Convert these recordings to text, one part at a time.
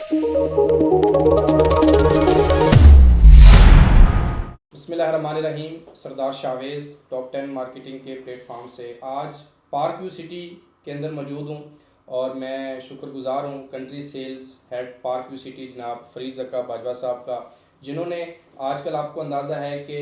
बिस्मिल्लाहिर्रहमानिर्रहीम। सरदार Chavez top 10 marketing के platform से आज पार्क व्यू सिटी के अंदर मौजूद हूँ और मैं शुक्रगुजार हूँ country sales head park view city जनाब फरीद ज़क्का बाजवा साहब का, जिन्होंने आजकल आपको अंदाज़ा है कि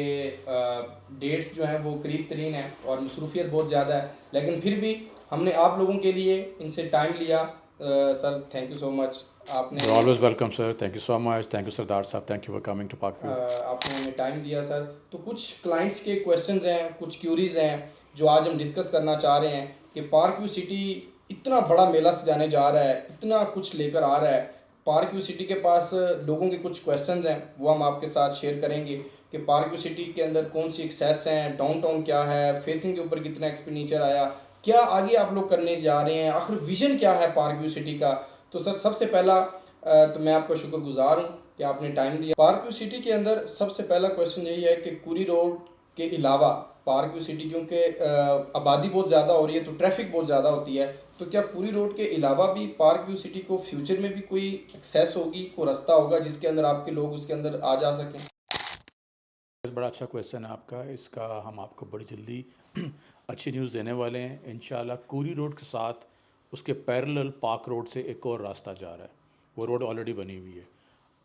डेट्स जो हैं वो करीब तरीन हैं और मसरूफियत बहुत ज़्यादा है, लेकिन फिर भी हमने आप लोगों के लिए इनसे टाइम लिया। Sir thank you so much. आपने You're always welcome, sir. Thank you so much. Thank you, Sardar Sahab. Thank you for coming to Parkview. आपने हमें टाइम दिया सर। तो कुछ क्लाइंट्स के क्वेश्चंस हैं, कुछ क्यूरीज हैं जो आज हम डिस्कस करना चाह रहे हैं कि पार्क व्यू सिटी इतना बड़ा मेला सजाने जा रहा है, इतना कुछ लेकर आ रहा है। पार्क व्यू सिटी के पास लोगों के कुछ क्वेश्चंस हैं, वो हम आपके साथ शेयर करेंगे कि पार्क व्यू सिटी के अंदर कौन सी एक्सेस हैं, डाउनटाउन क्या है, फेसिंग के ऊपर कितना एक्सपेंडिचर आया, क्या आगे आप लोग करने जा रहे हैं, आखिर विजन क्या है पार्क व्यू सिटी का। तो सर सबसे पहला तो मैं आपका शुक्रगुजार हूँ कि आपने टाइम दिया। पार्क व्यू सिटी के अंदर सबसे पहला क्वेश्चन यही है कि कुरी रोड के अलावा पार्क व्यू सिटी क्योंकि आबादी बहुत ज़्यादा हो रही है तो ट्रैफिक बहुत ज़्यादा होती है, तो क्या कुरी रोड के अलावा भी पार्क व्यू सिटी को फ्यूचर में भी कोई एक्सेस होगी, कोई रास्ता होगा जिसके अंदर आपके लोग उसके अंदर आ जा सकें। बड़ा अच्छा क्वेश्चन है आपका। इसका हम आपको बड़ी जल्दी अच्छी न्यूज़ देने वाले हैं इंशाल्लाह। कुरी रोड के साथ उसके पैरेलल पार्क रोड से एक और रास्ता जा रहा है, वो रोड ऑलरेडी बनी हुई है।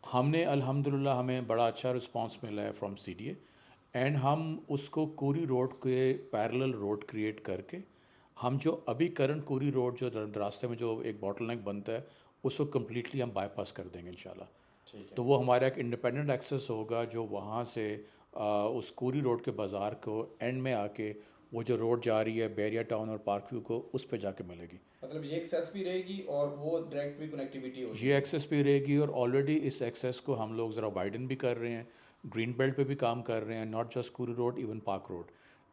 हमने अल्हम्दुलिल्लाह हमें बड़ा अच्छा रिस्पांस मिला है फ्रॉम सीडीए एंड हम उसको कुरी रोड के पैरेलल रोड क्रिएट करके हम जो अभी करंट कुरी रोड जो रास्ते में जो एक बॉटलनेक बनता है उसको कम्प्लीटली हम बाईपास कर देंगे इंशाल्लाह। ठीक है। तो वो हमारा एक इंडिपेंडेंट एक्सेस होगा जो वहाँ से उस कुरी रोड के बाज़ार को एंड में आके वो जो रोड जा रही है बैरिया टाउन और पार्क व्यू को उस पे जाके मिलेगी। मतलब ये एक्सेस भी रहेगी और वो डायरेक्ट भी कनेक्टिविटी होगी। ये एक्सेस भी रहेगी और ऑलरेडी इस एक्सेस को हम लोग ज़रा वाइडन भी कर रहे हैं, ग्रीन बेल्ट पे भी काम कर रहे हैं, नॉट जस्ट कुरी रोड इवन पार्क रोड।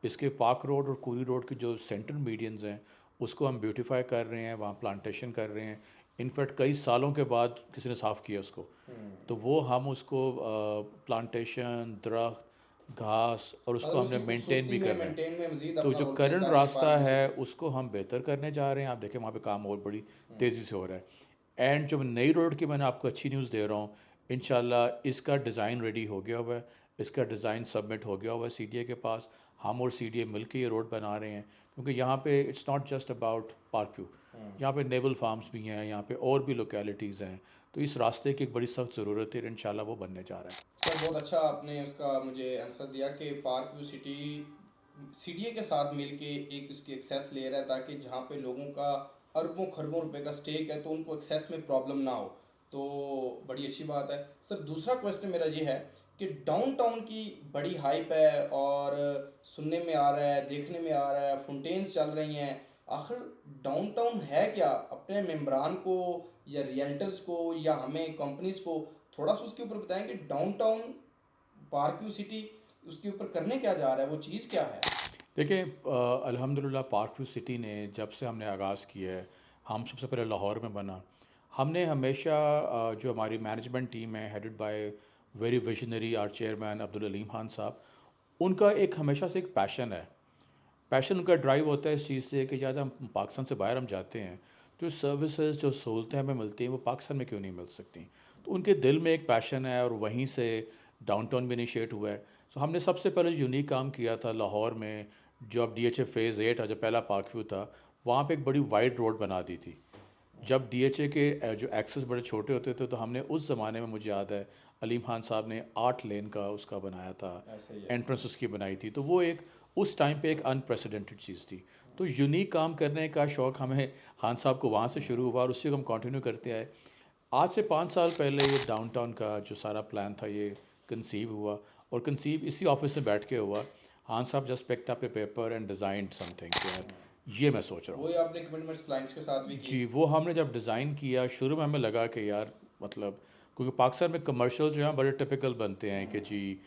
इसके पार्क रोड और कुरी रोड के जो सेंट्रल मीडियंस हैं उसको हम ब्यूटीफाई कर रहे हैं, वहाँ प्लांटेशन कर रहे हैं। इनफैक्ट कई सालों के बाद किसी ने साफ़ किया उसको, तो वो हम उसको प्लांटेशन दरख्त घास और उसको मतलब हमने उसकी मेंटेन खूबसूरती भी में कर रहे हैं। मेंटेन में मजीद तो अपना जो रोल प्ले करंट कर रही है रास्ता पार्क व्यू है सिटी। उसको हम बेहतर करने जा रहे हैं। आप देखें वहाँ पे काम और बड़ी तेज़ी से हो रहा है। एंड जो नई रोड की मैंने आपको अच्छी न्यूज़ दे रहा हूँ, इंशाल्लाह इसका डिज़ाइन रेडी हो गया हुआ है, इसका डिज़ाइन सबमिट हो गया हुआ है सीडीए के पास। हम और सीडीए मिलकर ये रोड बना रहे हैं क्योंकि यहाँ पे it's not just about park view, यहाँ पे नेवल फार्म्स भी हैं, यहाँ पे और भी लोकेलिटीज़ हैं। तो इस रास्ते की एक बड़ी सख्त ज़रूरत है, इंशाल्लाह वो बनने जा रहा है। सर बहुत अच्छा आपने उसका मुझे आंसर दिया कि पार्क व्यू सिटी सीडीए के साथ मिलके एक उसकी एक्सेस ले रहा है ताकि जहाँ पे लोगों का अरबों खरबों रुपए का स्टेक है तो उनको एक्सेस में प्रॉब्लम ना हो। तो बड़ी अच्छी बात है। सर दूसरा क्वेश्चन मेरा ये है कि डाउनटाउन की बड़ी हाइप है और सुनने में आ रहा है, देखने में आ रहा है, फाउंटेन्स चल रही हैं। आखिर डाउनटाउन है क्या? अपने मेम्बरान को या रियल्टर्स को या हमें कंपनीज को थोड़ा सा उसके ऊपर बताएं कि डाउनटाउन पार्क व्यू सिटी उसके ऊपर करने क्या जा रहा है, वो चीज़ क्या है। देखिए अल्हम्दुलिल्लाह पार्क व्यू सिटी ने जब से हमने आगाज़ किया है, हम सबसे पहले लाहौर में बना। हमने हमेशा जो हमारी मैनेजमेंट टीम है headed by very visionary our chairman Abdul Aleem Khan sahab, उनका एक हमेशा से एक पैशन है। पैशन उनका ड्राइव होता है इस चीज़ से कि जब हम पाकिस्तान से बाहर हम जाते हैं जो सर्विसेज जो सहूलतें हमें मिलती हैं वो पाकिस्तान में क्यों नहीं मिल सकती। तो उनके दिल में एक पैशन है और वहीं से डाउनटाउन भी इनिशिएट हुआ है। तो हमने सबसे पहले यूनिक काम किया था लाहौर में, जो अब DHA फ़ेज़ 8 जो पहला पार्क व्यू था, वहाँ पे एक बड़ी वाइड रोड बना दी थी। जब DHA के जो एक्सेस बड़े छोटे होते थे तो हमने उस ज़माने में, मुझे याद है, अलीम खान साहब ने 8 लेन का उसका बनाया था, ऐसा ही है। एंट्रेंस उसकी बनाई थी। तो वो एक उस टाइम पे एक अनप्रेसिडेंटेड चीज़ थी। तो यूनिक काम करने का शौक़ हमें खान साहब को वहाँ से शुरू हुआ और उसी को हम कंटिन्यू करते आए। आज से 5 साल पहले ये डाउनटाउन का जो सारा प्लान था ये कंसीव हुआ और कंसीव इसी ऑफिस में बैठ के हुआ। खान साहब just picked up A paper and designed something, यार ये मैं सोच रहा हूँ। वही आपने कमिटमेंट्स क्लाइंट्स के साथ भी की। जी, वो हमने जब डिज़ाइन किया शुरू में हमें लगा कि यार मतलब, क्योंकि पाकिस्तान में कमर्शियल जो हैं बड़े टिपिकल बनते हैं कि जी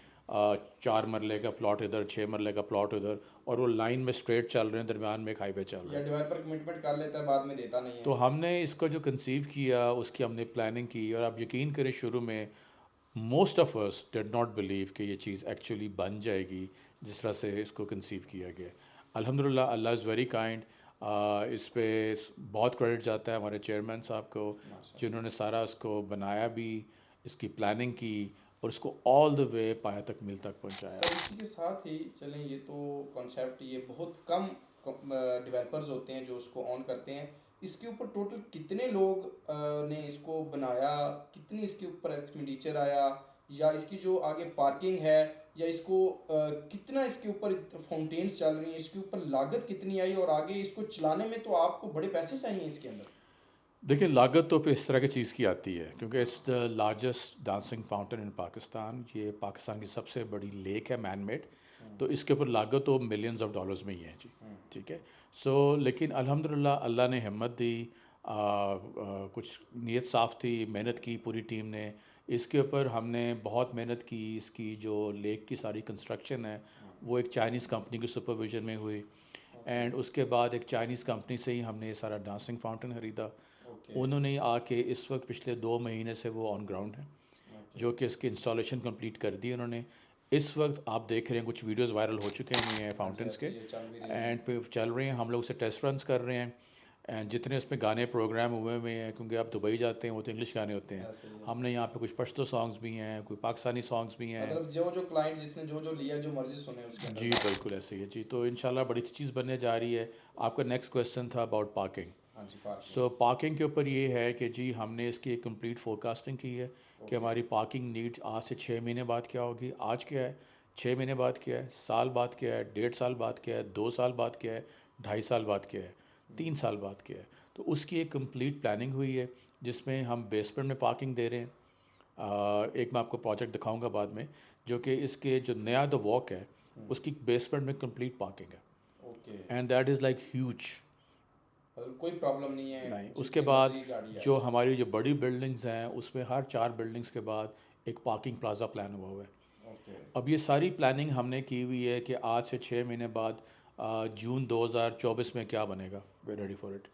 4 मरले का प्लॉट इधर, 6 मरले का प्लॉट उधर, और वो लाइन में स्ट्रेट चल रहे हैं, दरमियान में एक हाईवे चल रहा या है। डेवलपर कमिटमेंट कर लेता है बाद में देता नहीं तो है। हमने इसको जो कंसीव किया उसकी हमने प्लानिंग की और आप यकीन करें शुरू में most of us did not believe कि ये चीज़ एक्चुअली बन जाएगी जिस तरह से इसको कंसीव किया गया। अल्हम्दुलिल्लाह, अल्लाह इज़ वेरी काइंड। इस पे बहुत क्रेडिट जाता है हमारे चेयरमैन साहब को, जिन्होंने सारा इसको बनाया भी, इसकी प्लानिंग की और इसको ऑल द वे पाया तक मिल तक पहुंचाया। सर इसी के साथ ही चलें, ये तो कॉन्सेप्ट, ये बहुत कम डेवलपर्स होते हैं जो उसको ऑन करते हैं। इसके ऊपर टोटल कितने लोग ने इसको बनाया, कितनी इसके ऊपर एक्सपेंडिचर आया, या इसकी जो आगे पार्किंग है, या इसको कितना इसके ऊपर फाउंटेन्स चल रही हैं, इसके ऊपर लागत कितनी आई, और आगे इसको चलाने में तो आपको बड़े पैसे चाहिए इसके अंदर। देखिए, लागत तो फिर इस तरह की चीज़ की आती है क्योंकि it's the largest dancing fountain in Pakistan. ये पाकिस्तान की सबसे बड़ी लेक है मैन मेड, तो इसके ऊपर लागत तो मिलियंस ऑफ डॉलर्स में ही है जी। ठीक है। सो लेकिन अल्हम्दुलिल्लाह अल्लाह ने हिम्मत दी, कुछ नीयत साफ़ थी, मेहनत की पूरी टीम ने इसके ऊपर। हमने बहुत मेहनत की, इसकी जो लेक की सारी कंस्ट्रक्शन है वो एक चाइनीज़ कंपनी के सुपरविजन में हुई, एंड उसके बाद एक चाइनीज़ कंपनी से ही हमने ये सारा डांसिंग फाउंटेन ख़रीदा। उन्होंने ही आके इस वक्त पिछले 2 महीने से वो ऑन ग्राउंड है, जो कि इसकी इंस्टॉलेशन कंप्लीट कर दी उन्होंने। इस वक्त आप देख रहे हैं कुछ वीडियोस वायरल हो चुके हैं फाउंटेन्स के, एंड फिर चल रहे हैं, हम लोग उसे टेस्ट रन्स कर रहे हैं। एंड जितने उसमें गाने प्रोग्राम हुए हुए हैं, क्योंकि आप दुबई जाते हैं वो तो इंग्लिश गाने होते हैं, हमने यहाँ पे कुछ पश्तो सॉन्ग्स भी हैं, कोई पाकिस्तानी सॉन्ग्स भी हैं। मतलब जो जो क्लाइंट जिसने जो जो लिया, जो मर्जी सुने उसके अंदर। जी बिल्कुल ऐसे ही है जी। तो इंशाल्लाह बड़ी अच्छी चीज़ बनने जा रही है। आपका नेक्स्ट क्वेश्चन था अबाउट पार्किंग। हाँ जी, पार्किंग। सो पार्किंग के ऊपर ये है कि जी हमने इसकी एक कंप्लीट फोरकास्टिंग की है कि हमारी पार्किंग नीड्स आज से 6 महीने बाद क्या होगी, आज क्या है, 6 महीने बाद क्या है, साल बाद क्या है, 1.5 साल बाद क्या है, 2 साल बाद क्या है, 2.5 साल बाद क्या है, 3 साल बाद क्या है। तो उसकी एक कंप्लीट प्लानिंग हुई है जिसमें हम बेसमेंट में पार्किंग दे रहे हैं। एक मैं आपको प्रोजेक्ट दिखाऊंगा बाद में, जो कि इसके जो नया द वॉक है उसकी बेसमेंट में कंप्लीट पार्किंग है, okay. And that is like huge. मतलब कोई प्रॉब्लम नहीं है, नहीं, उसके जितनी बाद मर्जी गाड़ी जो आए। हमारी जो बड़ी बिल्डिंग्स हैं उसमें हर 4 बिल्डिंग्स के बाद एक पार्किंग प्लाजा प्लान हुआ है। ओके। अब ये सारी प्लानिंग हमने की हुई है कि आज से 6 महीने बाद जून 2024 में क्या बनेगा, वे रेडी फॉर इट।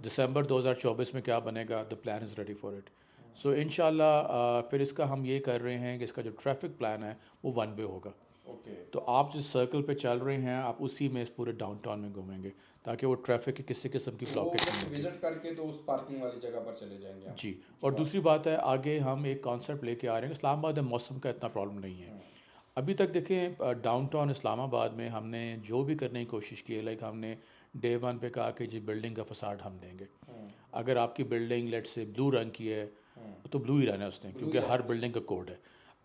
दिसंबर 2024 में क्या बनेगा, the plan is ready for it. So इंशाल्लाह फिर इसका हम ये कर रहे हैं कि इसका जो ट्रैफिक प्लान है वो 1 वे होगा। ओके। तो आप जिस सर्कल पे चल रहे हैं आप उसी में इस पूरे डाउनटाउन में घूमेंगे, ताकि वो ट्रैफिक की किसी किस्म की वो ब्लॉकेज नहीं बस होगी। विजिट करके तो उस पार्किंग वाली जगह पर चले जाएंगे हम। जी। और दूसरी बात है, आगे हम एक कॉन्सेप्ट लेके आ रहे हैं। इस्लामाबाद में मौसम का इतना प्रॉब्लम नहीं है अभी तक। देखें, डाउनटाउन इस्लामाबाद में हमने जो भी करने की कोशिश की है, लाइक हमने डे 1 पे कहा कि जी बिल्डिंग का फसाड हम देंगे। अगर आपकी बिल्डिंग लेट से ब्लू रंग की है तो ब्लू ही रहना है उसने, क्योंकि हर बिल्डिंग का कोड है।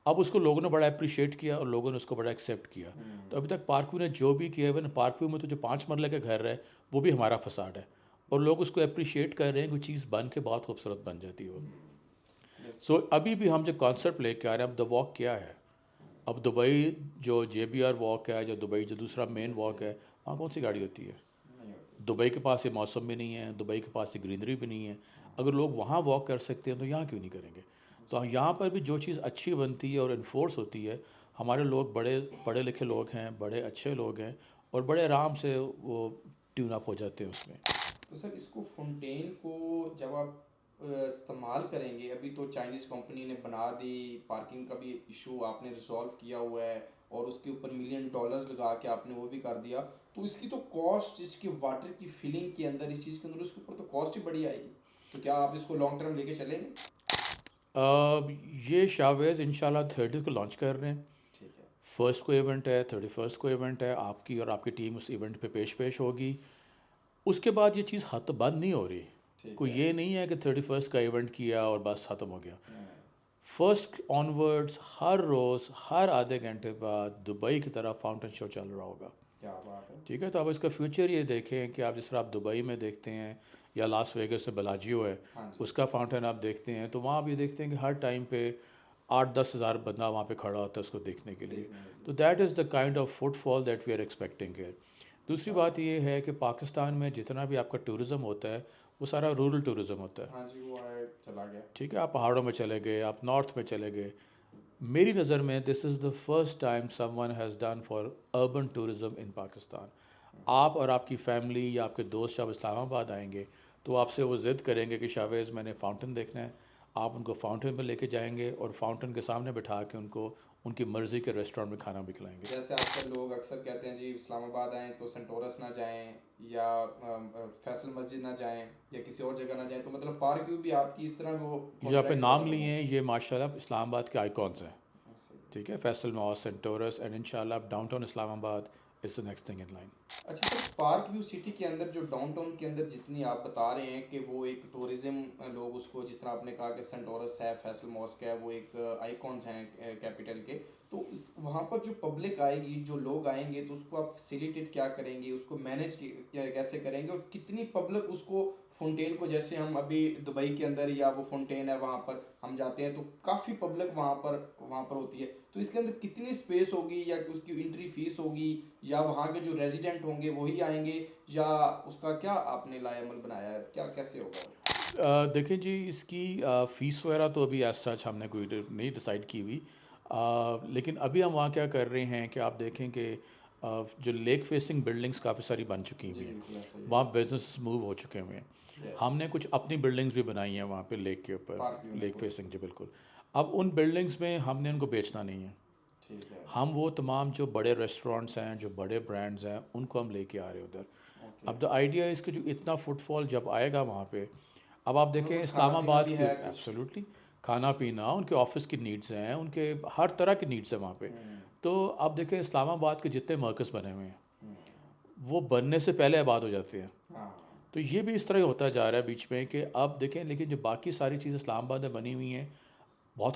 अब उसको लोगों ने बड़ा अप्रिशिएट किया और लोगों ने उसको बड़ा एक्सेप्ट किया। तो अभी तक पार्कव्यू ने जो भी किया है, पार्कव्यू में तो जो 5 मरले का घर है वो भी हमारा फसाड है, और लोग उसको अप्रिशिएट कर रहे हैं। कोई चीज़ बन के बहुत खूबसूरत बन जाती है वो। सो अभी भी हम जो कॉन्सेप्ट लेके आ रहे हैं, अब द वॉक क्या है, अब दुबई जो JBR वॉक है, जो दुबई जो दूसरा मेन वॉक है, वहाँ कौन सी गाड़ी होती है? नहीं होती। दुबई के पास ये मौसम भी नहीं है, दुबई के पास ये ग्रीनरी भी नहीं है। अगर लोग वहाँ वॉक कर सकते हैं तो यहाँ क्यों नहीं करेंगे? तो यहाँ पर भी जो चीज़ अच्छी बनती है और इन्फोर्स होती है, हमारे लोग बड़े पढ़े लिखे लोग हैं, बड़े अच्छे लोग हैं, और बड़े आराम से वो ट्यून अप हो जाते हैं उसमें। तो सर इसको फाउंटेन को जब आप इस्तेमाल करेंगे, अभी तो चाइनीज़ कंपनी ने बना दी, पार्किंग का भी इशू आपने रिजॉल्व किया हुआ है, और उसके ऊपर मिलियन डॉलर्स लगा के आपने वो भी कर दिया, तो इसकी तो कॉस्ट, इसकी वाटर की फिलिंग के अंदर, इस चीज़ के अंदर, उसके ऊपर तो कॉस्ट ही बड़ी आएगी। तो क्या आप इसको लॉन्ग टर्म लेके चलेंगे? ये शावेज़ इंशाल्लाह 30 को लॉन्च कर रहे हैं। ठीक है। फर्स्ट को इवेंट है, 31 को इवेंट है, आपकी और आपकी टीम उस इवेंट पे पेश होगी। उसके बाद ये चीज़ ख़त्म बंद नहीं हो रही। ठीक कोई है। ये नहीं है कि 31 का इवेंट किया और बस ख़त्म हो गया। फर्स्ट ऑनवर्ड्स हर रोज़ हर आधे घंटे बाद दुबई की तरफ फाउंटेन शो चल रहा होगा। क्या बात है। ठीक है। तो अब इसका फ्यूचर ये देखें कि आप जिस तरह आप दुबई में देखते हैं या लास वेगस में बेलाजियो है, हाँ जी। उसका फाउंटेन आप देखते हैं, तो वहाँ आप ये देखते हैं कि हर टाइम पे 8-10 हज़ार बंदा वहाँ पे खड़ा होता है उसको देखने के लिए। तो that is the kind of footfall that we are expecting here. दूसरी बात ये है कि पाकिस्तान में जितना भी आपका टूरिज़्म होता है वो सारा रूरल टूरिज़्म होता है। हाँ जी, वो है, चला गया। ठीक है। आप पहाड़ों में चले गए, आप नॉर्थ में चले गए। मेरी नज़र में this is the first time someone has done for urban tourism in Pakistan. आप और आपकी फैमिली या आपके दोस्त जब इस्लामाबाद आएंगे तो आपसे वो ज़िद करेंगे कि शावेज़ मैंने फाउंटेन देखना है, आप उनको फाउंटेन पर लेके जाएंगे और फाउंटेन के सामने बिठा के उनको उनकी मर्ज़ी के रेस्टोरेंट में खाना भी खिलाएंगे। जैसे आजकल लोग अक्सर कहते हैं जी इस्लामाबाद आएँ तो सेंटोरस ना जाएं या फैसल मस्जिद ना जाएं या किसी और जगह ना जाएं, तो मतलब पार्क व्यू भी आपकी इस तरह वो जो आपने कॉन्ट्रैक्ट नाम वाला लिए हैं ये माशाल्लाह इस्लामाबाद के आइकॉन्स हैं। ऐसे। ठीक है, फैसल मॉल, सेंटोरस एंड इंशाल्लाह downtown Islamabad is the next thing in line. अच्छा सर, पार्क व्यू सिटी के अंदर जो डाउनटाउन के अंदर जितनी आप बता रहे हैं कि वो एक टूरिज्म लोग उसको, जिस तरह आपने कहा कि सेंटोरस है, फैसल मॉस्क है, वो एक आइकॉन्स हैं कैपिटल के, तो इस वहाँ पर जो पब्लिक आएगी, जो लोग आएंगे, तो उसको आप फैसिलिटेट क्या करेंगे, उसको मैनेज कैसे करेंगे, और कितनी पब्लिक उसको फाउंटेन को, जैसे हम अभी दुबई के अंदर या वो फाउंटेन है वहाँ पर हम जाते हैं तो काफ़ी पब्लिक वहाँ पर होती है, तो इसके अंदर कितनी स्पेस होगी या उसकी एंट्री फीस होगी, या वहाँ के जो रेजिडेंट होंगे वही आएंगे, या उसका क्या आपने लाएमल बनाया है, क्या कैसे होगा? देखें जी, इसकी फ़ीस वगैरह तो अभी एज़ सच हमने कोई नहीं डिसाइड की हुई। लेकिन अभी हम वहाँ क्या कर रहे हैं कि आप देखें कि जो लेक फेसिंग बिल्डिंग्स काफ़ी सारी बन चुकी जी हुई हैं, बिल्कुल ऐसा ही वहाँ बिजनेस मूव हो चुके हुए हैं। है। हमने कुछ अपनी बिल्डिंग्स भी बनाई हैं वहाँ पे लेक के ऊपर, पार्क व्यू में लेक कोई। फेसिंग जी बिल्कुल। अब उन बिल्डिंग्स में हमने उनको बेचना नहीं है। ठीक है। हम वो तमाम जो बड़े रेस्टोरेंट्स हैं, जो बड़े ब्रांड्स हैं, उनको हम लेके आ रहे हैं उधर। ओके। अब द आइडिया इज़ कि जो इतना फुटफॉल जब आएगा वहाँ पे, अब आप उनमें देखें कुछ खाना पीना इस्लामाबाद भी की है कुछ। एब्सोल्युटली खाना पीना, उनके ऑफिस की नीड्स हैं, उनके हर तरह की नीड्स हैं वहाँ पे। तो अब देखें इस्लामाबाद के जितने मर्कज़ बने हुए हैं वो बनने से पहले आबाद हो जाते हैं। हाँ। तो ये भी इस तरह ही होता जा रहा है बीच में कि अब देखें, लेकिन जो बाकी सारी चीज़ इस्लामाबाद में बनी हुई हैं,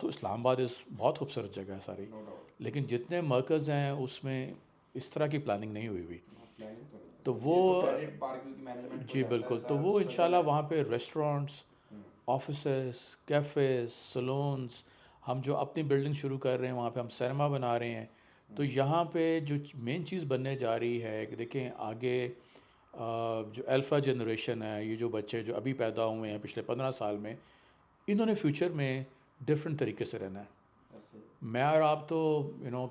इस्लामाबाद इस बहुत खूबसूरत जगह है सारी, नो डाउट। लेकिन जितने मर्कज़ हैं उसमें इस तरह की प्लानिंग नहीं हुई हुई। प्लानिंग तो नहीं है तो सर, वो ये तो क्रेडिट पार्क व्यू की मैनेजमेंट को जी जाता है, बिल्कुल, तो ऐसा वो स्ट्रगल इंशाल्लाह है। वहाँ पे रेस्टोरेंट्स, ऑफिसेस, कैफ़ेज़, सैलून्स, हम जो अपनी बिल्डिंग शुरू कर रहे हैं वहाँ पे हम सिनेमा बना रहे हैं। तो यहाँ पे जो मेन चीज़ बनने जा रही है कि देखें आगे जो अल्फ़ा जनरेशन है, ये जो बच्चे जो अभी पैदा हुए हैं पिछले 15 साल में, इन्होंने फ्यूचर में डिफरेंट तरीके से रहना है। ऐसे। मैं और आप तो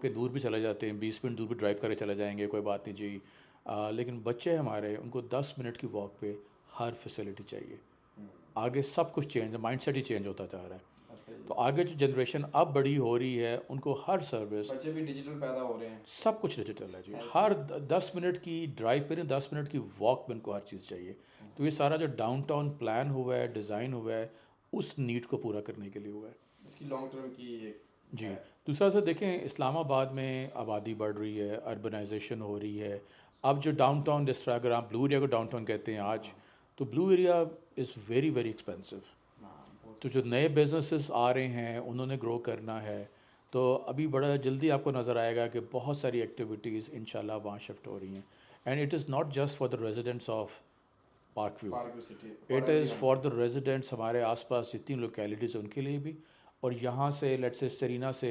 कि दूर भी चले जाते हैं, 20 मिनट दूर भी ड्राइव करके चले जाएंगे, कोई बात नहीं जी। लेकिन बच्चे हमारे, उनको 10 मिनट की वॉक पे हर फैसिलिटी चाहिए। आगे सब कुछ चेंज, माइंडसेट ही चेंज होता जा रहा है। ऐसे तो ही। आगे जो जनरेशन अब बड़ी हो रही है उनको हर सर्विस, बच्चे भी डिजिटल पैदा हो रहे हैं। सब कुछ डिजिटल है जी। ऐसे हर ही। 10 मिनट की ड्राइव पे नहीं, 10 मिनट की वॉक पे उनको हर चीज़ चाहिए। तो ये सारा जो डाउनटाउन प्लान हुआ है, डिज़ाइन हुआ है, उस नीड को पूरा करने के लिए हुआ है इसकी लॉन्ग टर्म की एक जी। है। दूसरा सर देखें, इस्लामाबाद में आबादी बढ़ रही है, अर्बनाइजेशन हो रही है। अब जो डाउनटाउन, जिस तरह अगर आप ब्लू एरिया को डाउनटाउन कहते हैं आज, तो blue area is very very expensive. हाँ बहुत। तो जो नए बिजनेसेस आ रहे हैं उन्होंने ग्रो करना है, तो अभी बड़ा जल्दी आपको नज़र आएगा कि बहुत सारी एक्टिविटीज़ इंशाल्लाह वहाँ शिफ्ट हो रही हैं। And it is not just for the residents of park view, park view city for it is everyone. For the residents हमारे आसपास जितनी लोकेलिटीज़ उनके लिए भी। और यहाँ से लेट्स से सरीना से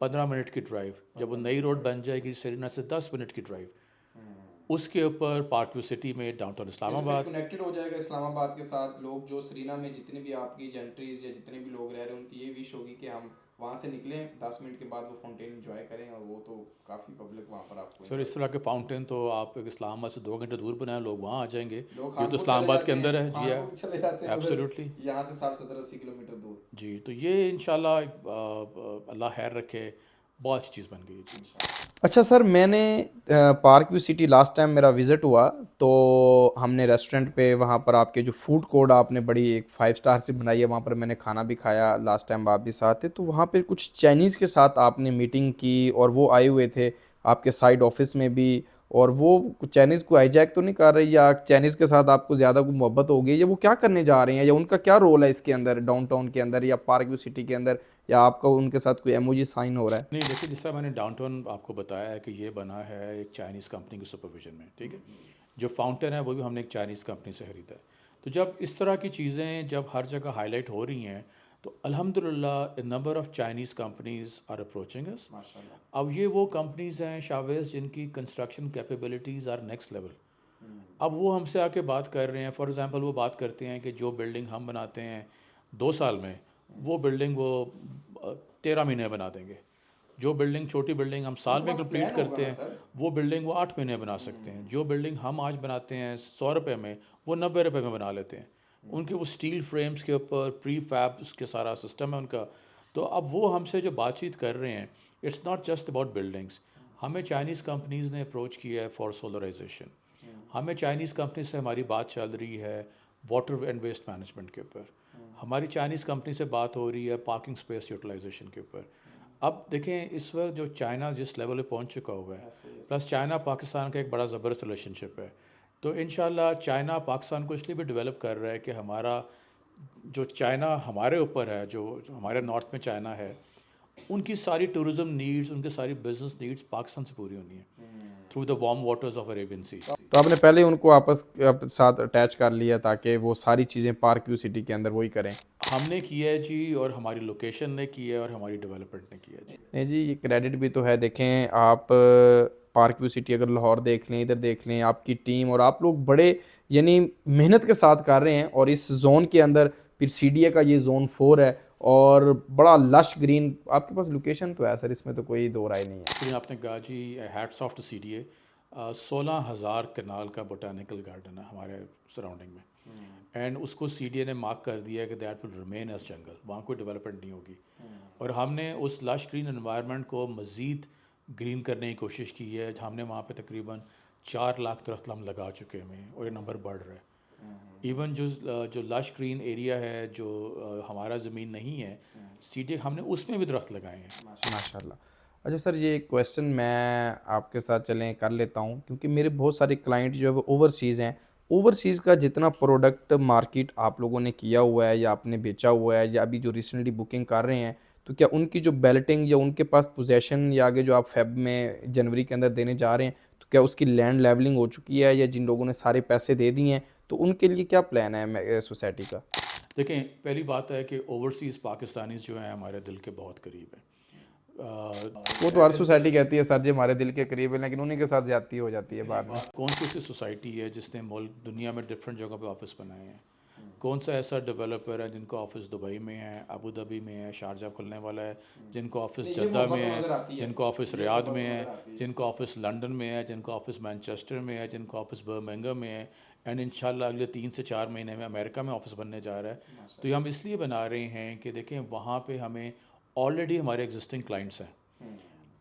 15 मिनट की ड्राइव, जब वो नई रोड बन जाएगी सरीना से 10 मिनट की ड्राइव, उसके ऊपर पार्क व्यू सिटी में डाउनटाउन ये तो फिर इस्लामाबाद। कनेक्टेड हो जाएगा इस्लामाबाद के साथ। लोग जो सरीना में जितने भी आपकी जेंट्रीज या जितने भी लोग रह रहे हैं, उनकी ये विश होगी कि हम वहाँ से निकलें, 10 मिनट के बाद वो फाउंटेन एंजॉय करें, और वो तो काफ़ी पब्लिक वहाँ पर आपको सर enjoy इस तरह के फाउंटेन तो आप इस्लामाबाद से 2 घंटे दूर बनाए, लोग वहाँ आ जाएंगे। करें। लोग ये तो खानपुर चले इस्लामाबाद के जाते हैं, अंदर है जी। खानपुर चले जाते हैं उधर, एब्सोल्युटली यहाँ से 60 70 80 किलोमीटर दूर। जी। तो ये इंशाल्लाह अल्लाह खैर रखे, बहुत अच्छी चीज़ बन गई है जी। अच्छा सर, मैंने park view city last time मेरा विज़िट हुआ तो हमने रेस्टोरेंट पे वहाँ पर आपके जो फूड कोर्ट आपने बड़ी एक 5 स्टार से बनाई है, वहाँ पर मैंने खाना भी खाया लास्ट टाइम आप भी साथ थे, तो वहाँ पे कुछ चाइनीज़ के साथ आपने मीटिंग की और वो आए हुए थे आपके साइड ऑफिस में भी, और वो चाइनीज़ को हाईजैक तो नहीं कर रही, या चाइनीज़ के साथ आपको ज़्यादा कोई मोहब्बत हो गई, या वो क्या करने जा रहे हैं, या उनका क्या रोल है इसके अंदर डाउनटाउन के अंदर या पार्क व्यू सिटी के अंदर, या आपका उनके साथ कोई एमओजी साइन हो रहा है? नहीं देखिए, जिस तरह मैंने डाउनटाउन आपको बताया है कि ये बना है एक चाइनीज़ कंपनी के सुपरविजन में, ठीक है। जो फाउंटेन है वो भी हमने एक चाइनीज़ कंपनी से ख़रीदा है। तो जब इस तरह की चीज़ें जब हर जगह हाईलाइट हो रही हैं, तो अल्हम्दुलिल्लाह number of Chinese companies are approaching us. माशाल्लाह। अब ये वो कंपनीज़ हैं शावेज़ जिनकी construction capabilities are next level. अब वो हमसे आके बात कर रहे हैं। फॉर एग्ज़ाम्पल वो बात करते हैं कि जो बिल्डिंग हम बनाते हैं 2 साल में, वो बिल्डिंग वो 13 महीने में बना देंगे। जो बिल्डिंग, छोटी बिल्डिंग हम साल उनके में पास कंप्लीट प्लान होगा करते ना हैं, सर। वो बिल्डिंग वो 8 महीने में बना सकते हैं। जो बिल्डिंग हम आज बनाते हैं 100 रुपये में, वो 90 रुपये में बना लेते हैं। उनके वो स्टील फ्रेम्स के ऊपर प्री फैब उसके सारा सिस्टम है उनका। तो अब वो हमसे जो बातचीत कर रहे हैं, it's not just about buildings. हमें चाइनीज़ कंपनीज़ ने अप्रोच किया है फॉर सोलराइजेशन। हमें चाइनीज़ कंपनी से हमारी बात चल रही है वाटर एंड वेस्ट मैनेजमेंट के ऊपर। हमारी चाइनीज़ कंपनी से बात हो रही है पार्किंग स्पेस यूटिलाइजेशन के ऊपर। अब देखें इस वक्त जो चाइना जिस लेवल पे पहुंच चुका हुआ है, प्लस चाइना पाकिस्तान का एक बड़ा ज़बरदस्त रिलेशनशिप है। तो इंशाल्लाह चाइना पाकिस्तान को इसलिए भी डेवलप कर रहा है कि हमारा जो चाइना हमारे ऊपर है, जो हमारे नॉर्थ में चाइना है, उनकी सारी टूरिज़म नीड्स, उनकी सारी बिजनेस नीड्स पाकिस्तान से पूरी होनी है through the warm waters of Arabian sea. तो आपने पहले ही उनको साथ अटैच कर लिया ताकि वो सारी चीज़ें पार्क व्यू सिटी के अंदर वही करें। हमने किया है जी, और हमारी लोकेशन ने की है, और हमारी डेवलपमेंट ने किया है जी। नहीं जी, ये क्रेडिट भी तो है। देखें आप पार्क व्यू सिटी अगर लाहौर देख लें, इधर देख लें, आपकी टीम और आप लोग बड़े यानी मेहनत के साथ कर रहे हैं। और इस जोन के अंदर फिर सीडीए का ये जोन 4 है और बड़ा लश ग्रीन आपके पास लोकेशन तो है सर, इसमें तो कोई दो राय नहीं है। फिर आपने कहा जी हैट्स ऑफ टू CDA। 16,000 कनाल का बोटानिकल गार्डन है हमारे सराउंडिंग में, एंड उसको CDA ने मार्क कर दिया है कि that will remain as jungle, वहाँ कोई डेवलपमेंट नहीं होगी। और हमने उस लश ग्रीन एनवायरनमेंट को मज़ीद ग्रीन करने की कोशिश की है। हमने वहाँ पे तकरीबन 4 लाख दरख्त हम लगा चुके हैं, और ये नंबर बढ़ रहा है। इवन जो लश ग्रीन एरिया है जो हमारा ज़मीन नहीं है, CDA हमने उसमें भी दरख्त लगाए हैं। माशाल्लाह। अच्छा सर, ये क्वेश्चन मैं आपके साथ चलें कर लेता हूँ, क्योंकि मेरे बहुत सारे क्लाइंट जो है वो ओवरसीज़ हैं। ओवरसीज़ का जितना प्रोडक्ट मार्केट आप लोगों ने किया हुआ है या आपने बेचा हुआ है या अभी जो रिसेंटली बुकिंग कर रहे हैं, तो क्या उनकी जो बैलेटिंग या उनके पास पोजेसन या आगे जो आप फेब में जनवरी के अंदर देने जा रहे हैं, तो क्या उसकी लैंड लेवलिंग हो चुकी है, या जिन लोगों ने सारे पैसे दे दिए हैं तो उनके लिए क्या प्लान है सोसाइटी का? देखें, पहली बात है कि ओवरसीज़ पाकिस्तानीज़ जो हैं हमारे दिल के बहुत करीब हैं। वो तो हर सोसाइटी कहती है सर जी हमारे दिल के करीब है, लेकिन उन्हीं के साथ ज्यादती हो जाती है बाद में। कौन सी ऐसी सोसाइटी है जिसने मुल्क दुनिया में डिफरेंट जगह पे ऑफिस बनाए हैं? कौन सा ऐसा डेवलपर है जिनका ऑफिस दुबई में है, अबू धाबी में है, शारजा खुलने वाला है, जिनका ऑफिस जद्दा में है, जिनका ऑफिस रियाद में है, जिनका ऑफिस लंदन में है, जिनका ऑफिस मैनचेस्टर में है, जिनका ऑफिस बर्मिंघम में है, एंड इंशाल्लाह अगले 3 से 4 महीने में अमेरिका में ऑफिस बनने जा रहा है। तो ये हम इसलिए बना रहे हैं कि देखें वहाँ पे हमें ऑलरेडी हमारे एग्जिस्टिंग क्लाइंट्स हैं।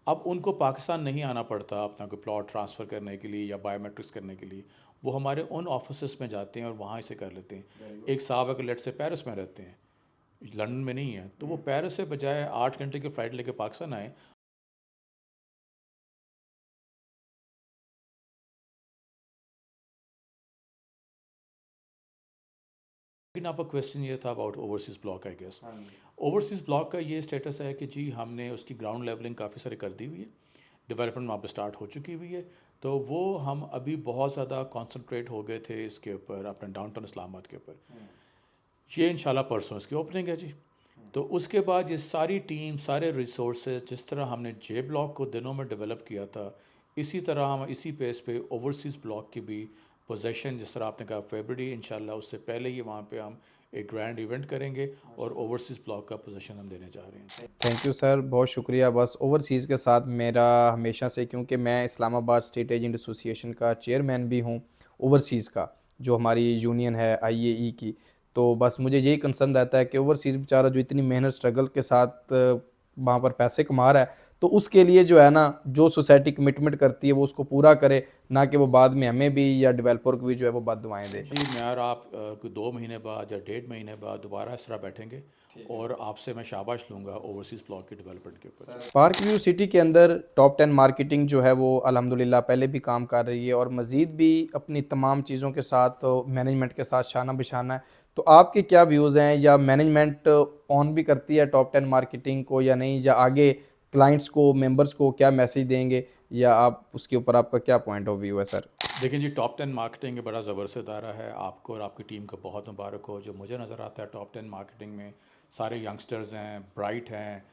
अब उनको पाकिस्तान नहीं आना पड़ता अपना कोई प्लॉट ट्रांसफ़र करने के लिए या बायोमेट्रिक्स करने के लिए। वो हमारे उन ऑफिस में जाते हैं और वहाँ इसे कर लेते हैं। एक साहब अगर लेट से पेरिस में रहते हैं, लंदन में नहीं है, तो वो पेरिस से बजाय 8 घंटे की फ़्लाइट लेके पाकिस्तान आए। लेकिन आपका क्वेश्चन ये था about overseas block I guess. Overseas block का ये स्टेटस है कि जी हमने उसकी ग्राउंड लेवलिंग काफ़ी सारी कर दी हुई है, डेवलपमेंट वहाँ पे स्टार्ट हो चुकी हुई है। तो वो हम अभी बहुत ज़्यादा कॉन्सनट्रेट हो गए थे इसके ऊपर, अपने डाउनटाउन इस्लामाबाद के ऊपर। ये इंशाल्लाह परसों इसकी ओपनिंग है जी। तो उसके बाद ये सारी टीम, सारे रिसोर्सेज, जिस तरह हमने जे ब्लॉक को दिनों में डेवलप किया था, इसी तरह हम इसी पेस पे ओवरसीज़ ब्लॉक की भी पोजेसन, जिस तरह आपने कहा फरवरी, इंशाल्लाह उससे पहले ही वहाँ पे हम एक ग्रैंड इवेंट करेंगे और ओवरसीज़ ब्लॉक का पोजेसन हम देने जा रहे हैं। थैंक यू सर, बहुत शुक्रिया। बस ओवरसीज़ के साथ मेरा हमेशा से, क्योंकि मैं इस्लामाबाद स्टेट एजेंट एसोसिएशन का चेयरमैन भी हूँ ओवरसीज़ का, जो हमारी यूनियन है IAE की। तो बस मुझे यही कंसर्न रहता है कि ओवरसीज़ बेचारा जो इतनी मेहनत स्ट्रगल के साथ वहाँ पर पैसे कमा रहा है, तो उसके लिए जो है ना, जो सोसाइटी कमिटमेंट करती है वो उसको पूरा करे, ना कि वो बाद में हमें भी या डेवलपर को भी जो है वो बद दुआएँ दे। जी, मैं और आप कोई 2 महीने बाद या 1.5 महीने बाद दोबारा इस तरह बैठेंगे और आपसे मैं शाबाश लूँगा ओवरसीज़ ब्लॉक के डेवलपमेंट के ऊपर। पार्क व्यू सिटी के अंदर टॉप 10 मार्केटिंग जो है वो अल्हम्दुलिल्लाह पहले भी काम कर रही है और मज़ीद भी अपनी तमाम चीज़ों के साथ मैनेजमेंट के साथ शाना बिशाना है। तो आपके क्या व्यूज़ हैं, या मैनेजमेंट ऑन भी करती है टॉप 10 मार्केटिंग को या नहीं, या आगे क्लाइंट्स को, मेंबर्स को क्या मैसेज देंगे, या आप उसके ऊपर आपका क्या पॉइंट ऑफ व्यू है सर? देखिए जी, टॉप 10 मार्केटिंग एक बड़ा ज़बरदस्त इदारा है। आपको और आपकी टीम को बहुत मुबारक हो। जो मुझे नज़र आता है टॉप 10 मार्केटिंग में सारे यंगस्टर्स हैं, ब्राइट हैं,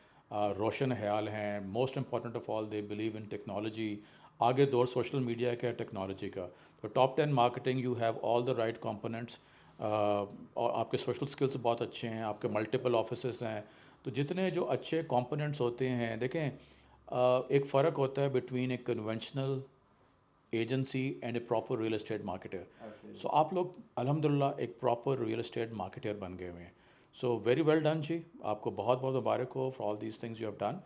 रोशन ख्याल हैं। Most important of all they believe in technology. आगे दौर सोशल मीडिया का है, टेक्नोलॉजी का। तो top 10 marketing you have all the right components. और आपके सोशल स्किल्स बहुत अच्छे हैं, आपके मल्टीपल ऑफिसेस हैं। तो जितने जो अच्छे कंपोनेंट्स होते हैं, देखें एक फ़र्क होता है बिटवीन एक conventional agency and a proper real estate marketer. So आप लोग अल्हम्दुलिल्लाह एक proper real estate marketer बन गए हुए हैं. So very well done जी, आपको बहुत बहुत मुबारक हो for all these things you have done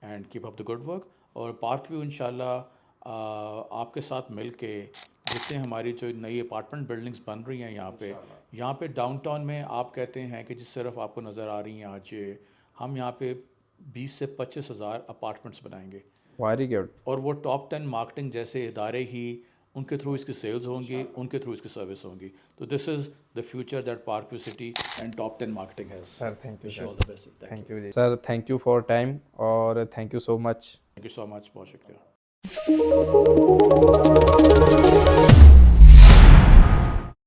and keep up the good work. और पार्क व्यू इंशाल्लाह आपके साथ मिल के जिससे हमारी जो नई अपार्टमेंट बिल्डिंग्स बन रही हैं यहाँ पे डाउनटाउन में आप कहते हैं कि जिस सिर्फ आपको नज़र आ रही हैं आज हम यहाँ पे 20 से 25 हज़ार अपार्टमेंट्स बनाएंगे वेरी गुड। और वो टॉप 10 मार्केटिंग जैसे इदारे ही उनके थ्रू इसकी सेल्स होंगी, उनके थ्रू इसकी सर्विस होंगी. तो this is the future that park view city and top 10 marketing has. Sir thank you all the best. Thank you sir, thank you for time और thank you so much. Thank you so much. बहुत शुक्रिया.